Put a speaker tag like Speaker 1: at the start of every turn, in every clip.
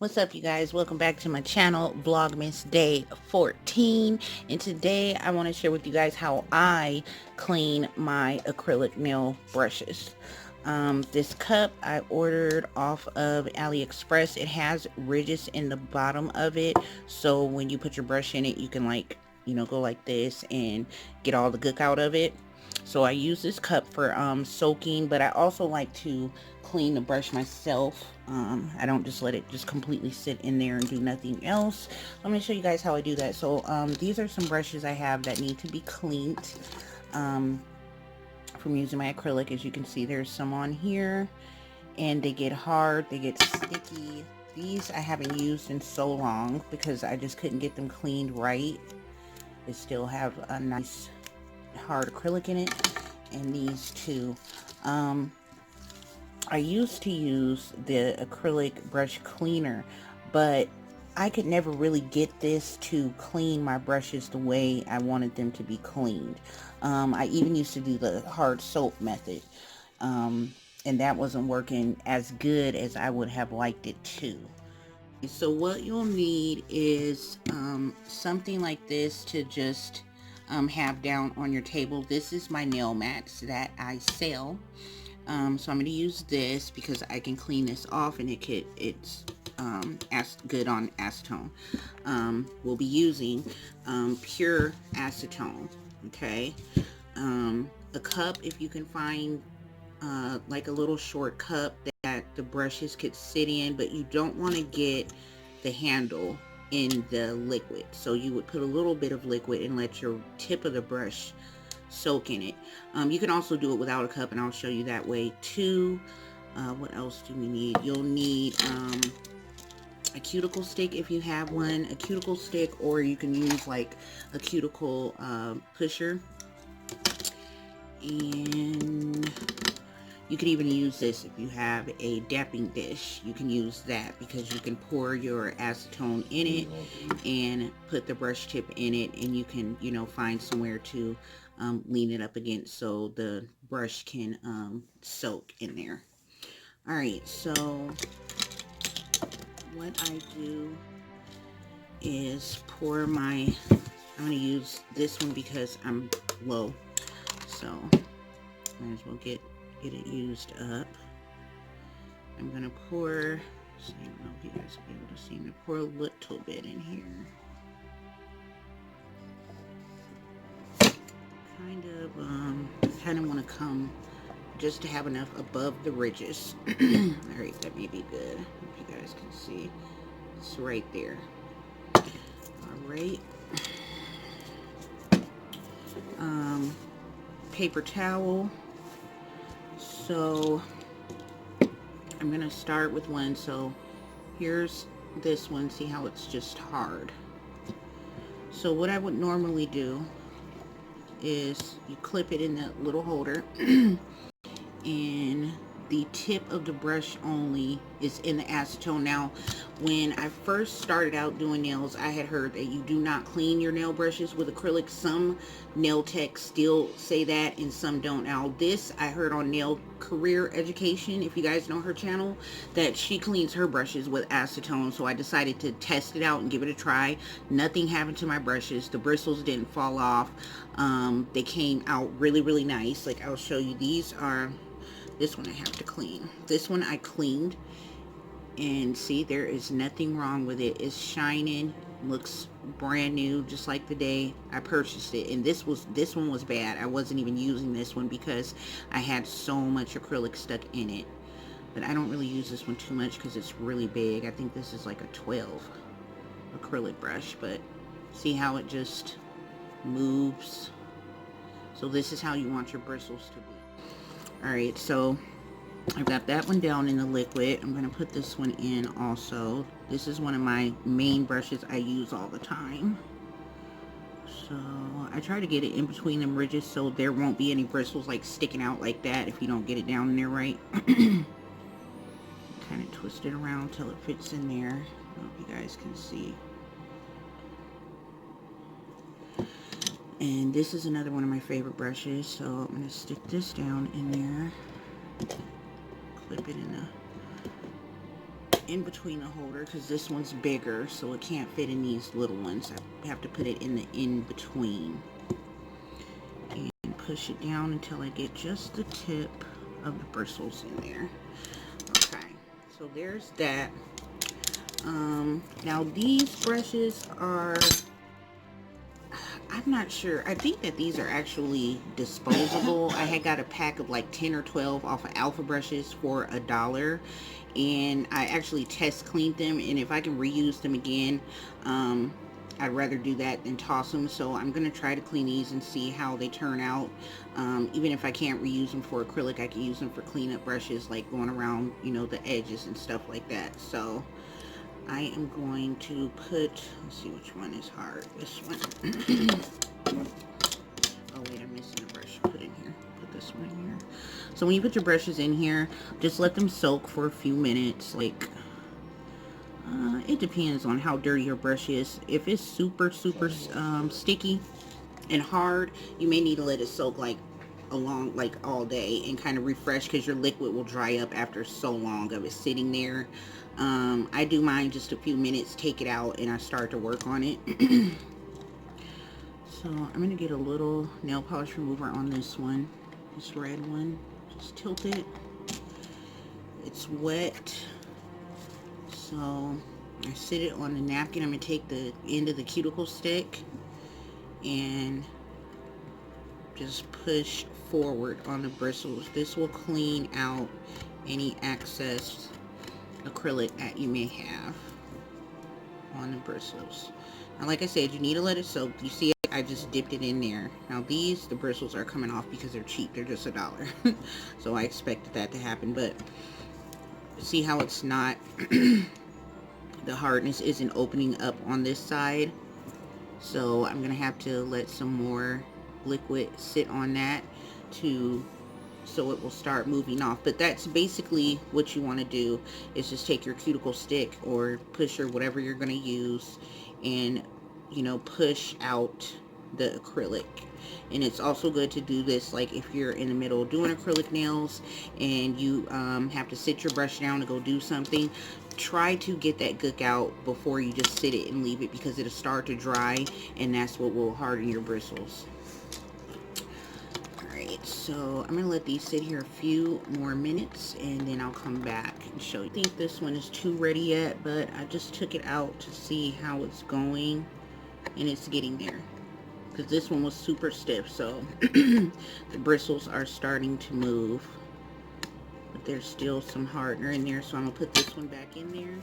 Speaker 1: What's up, you guys? Welcome back to my channel, Vlogmas Day 14. And today I want to share with you guys how I clean my acrylic nail brushes. This cup I ordered off of AliExpress. It has ridges in the bottom of it, so when you put your brush in it, you can go like this and get all the gook out of it. So I use this cup for soaking, but I also like to clean the brush myself. I don't just let it just completely sit in there and do nothing else. I'm going to show you guys how I do that. So these are some brushes I have that need to be cleaned from using my acrylic. As you can see, there's some on here, and they get hard, they get sticky. These I haven't used in so long because I just couldn't get them cleaned right. They still have a nice hard acrylic in it. And these two, I used to use the acrylic brush cleaner, but I could never really get this to clean my brushes the way I wanted them to be cleaned. I even used to do the hard soap method, and that wasn't working as good as I would have liked it to. So what you'll need is something like this to just have down on your table. This is my nail mats that I sell. So I'm going to use this because I can clean this off, and it's good on acetone. We'll be using pure acetone. Okay, a cup, if you can find like a little short cup that the brushes could sit in, but you don't want to get the handle in the liquid. So you would put a little bit of liquid and let your tip of the brush soak in it. You can also do it without a cup, and I'll show you that way too. What else do we need? You'll need a cuticle stick if you have one, a cuticle stick, or you can use like a cuticle pusher. And you could even use this if you have a dapping dish. You can use that because you can pour your acetone in it and put the brush tip in it, and you can, find somewhere to lean it up against so the brush can soak in there. Alright, so what I do is pour I'm going to use this one because I'm low, so might as well get it used up. I'm going to pour, so I don't know if you guys will be able to see me, pour a little bit in here. Kind of want to come just to have enough above the ridges. Alright, that may be good. If you guys can see, it's right there. Alright. Paper towel. So I'm gonna start with one. So here's this one. See how it's just hard. So what I would normally do is you clip it in the little holder and the tip of the brush only is in the acetone. Now, when I first started out doing nails, I had heard that you do not clean your nail brushes with acrylic. Some nail techs still say that, and some don't. Now, this I heard on Nail Career Education, if you guys know her channel, that she cleans her brushes with acetone. So I decided to test it out and give it a try. Nothing happened to my brushes. The bristles didn't fall off. They came out really, really nice. Like, I'll show you. This one I have to clean. This one I cleaned, and see, there is nothing wrong with it. It's shining, looks brand new, just like the day I purchased it. And this one was bad. I wasn't even using this one because I had so much acrylic stuck in it. But I don't really use this one too much because it's really big. I think this is like a 12 acrylic brush, but see how it just moves. So this is how you want your bristles to be. Alright, so I've got that one down in the liquid. I'm going to put this one in also. This is one of my main brushes I use all the time. So I try to get it in between them ridges so there won't be any bristles like sticking out like that if you don't get it down in there right. Kind of twist it around till it fits in there. I don't know if you guys can see. And this is another one of my favorite brushes, so I'm going to stick this down in there, clip it in the in between the holder because this one's bigger, so it can't fit in these little ones. I have to put it in the in between and push it down until I get just the tip of the bristles in there. Okay, so there's that. Now these brushes are, I'm not sure. I think that these are actually disposable. I had got a pack of like 10 or 12 off of Alpha brushes for $1, and I actually test cleaned them, and if I can reuse them again, I'd rather do that than toss them. So I'm gonna try to clean these and see how they turn out. Even if I can't reuse them for acrylic, I can use them for cleanup brushes, like going around, you know, the edges and stuff like that. So I am going to put, let's see which one is hard. This one. Oh wait, I'm missing a brush to put in here. Put this one in here. So when you put your brushes in here, just let them soak for a few minutes. Like, it depends on how dirty your brush is. If it's super sticky and hard, you may need to let it soak like all day and kind of refresh, because your liquid will dry up after so long of it sitting there. I do mine just a few minutes, take it out, and I start to work on it. So I'm going to get a little nail polish remover on this one, this red one. Just tilt it. It's wet, so I sit it on the napkin. I'm going to take the end of the cuticle stick and just push forward on the bristles. This will clean out any excess acrylic that you may have on the bristles. Now, like I said, you need to let it soak. You see, I just dipped it in there. Now the bristles are coming off because they're cheap. They're just $1. So I expected that to happen, but see how it's not, the hardness isn't opening up on this side. So I'm gonna have to let some more liquid sit on that so it will start moving off. But that's basically what you want to do, is just take your cuticle stick or pusher, whatever you're going to use, and, you know, push out the acrylic. And it's also good to do this like if you're in the middle of doing acrylic nails and you have to sit your brush down to go do something. Try to get that gook out before you just sit it and leave it, because it'll start to dry, and that's what will harden your bristles. So I'm gonna let these sit here a few more minutes, and then I'll come back and show you. I think this one is too ready yet, but I just took it out to see how it's going, and it's getting there, because this one was super stiff. So the bristles are starting to move, but there's still some hardener in there, so I'm gonna put this one back in there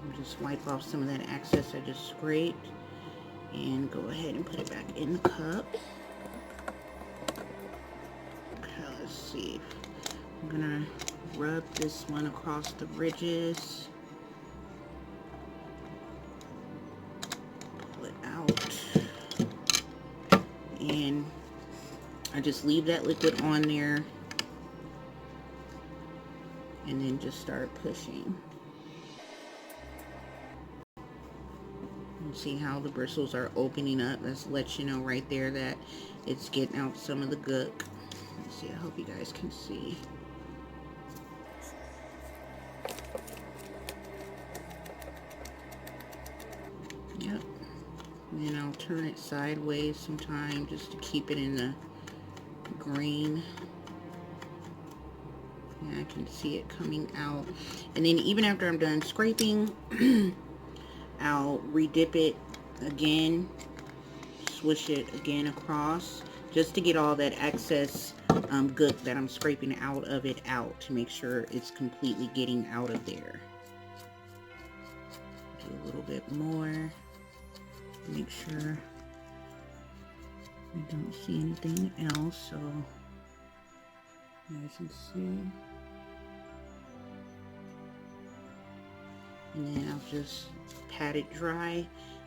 Speaker 1: and just wipe off some of that excess I just scraped, and go ahead and put it back in the cup. Let's see. I'm gonna rub this one across the ridges. Pull it out. And I just leave that liquid on there. And then just start pushing. And see how the bristles are opening up. That lets you know right there that it's getting out some of the gook. See, I hope you guys can see. Yep. And then I'll turn it sideways sometime just to keep it in the green. Yeah, I can see it coming out. And then even after I'm done scraping, I'll redip it again, swish it again across, just to get all that excess gook that I'm scraping out of it out, to make sure it's completely getting out of there. Do a little bit more, make sure I don't see anything else, so you guys can see. And then I'll just pat it dry,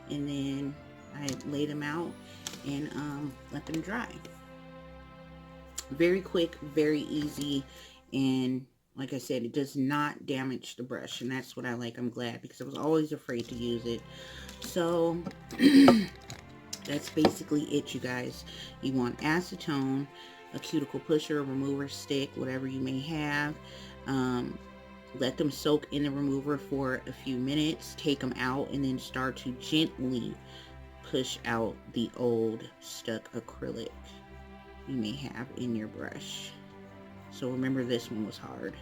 Speaker 1: and then I lay them out and let them dry. Very quick, very easy, and like I said, it does not damage the brush, and that's what I like. I'm glad, because I was always afraid to use it. So that's basically it, you guys. You want acetone, a cuticle pusher, a remover stick, whatever you may have, Let them soak in the remover for a few minutes, take them out, and then start to gently push out the old stuck acrylic you may have in your brush. So remember, this one was hard.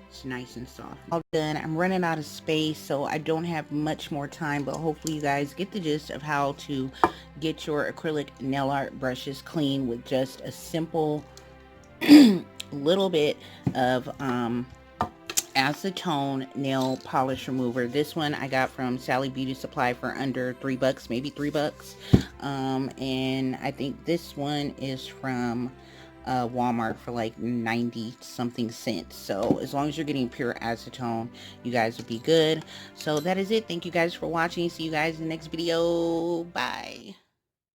Speaker 1: It's nice and soft. All done. I'm running out of space, so I don't have much more time, but hopefully you guys get the gist of how to get your acrylic nail art brushes clean with just a simple little bit of acetone nail polish remover. This one I got from Sally Beauty Supply for under $3, maybe $3. And I think this one is from Walmart for like 90 something cents. So as long as you're getting pure acetone, you guys will be good. So that is it. Thank you guys for watching. See you guys in the next video. Bye.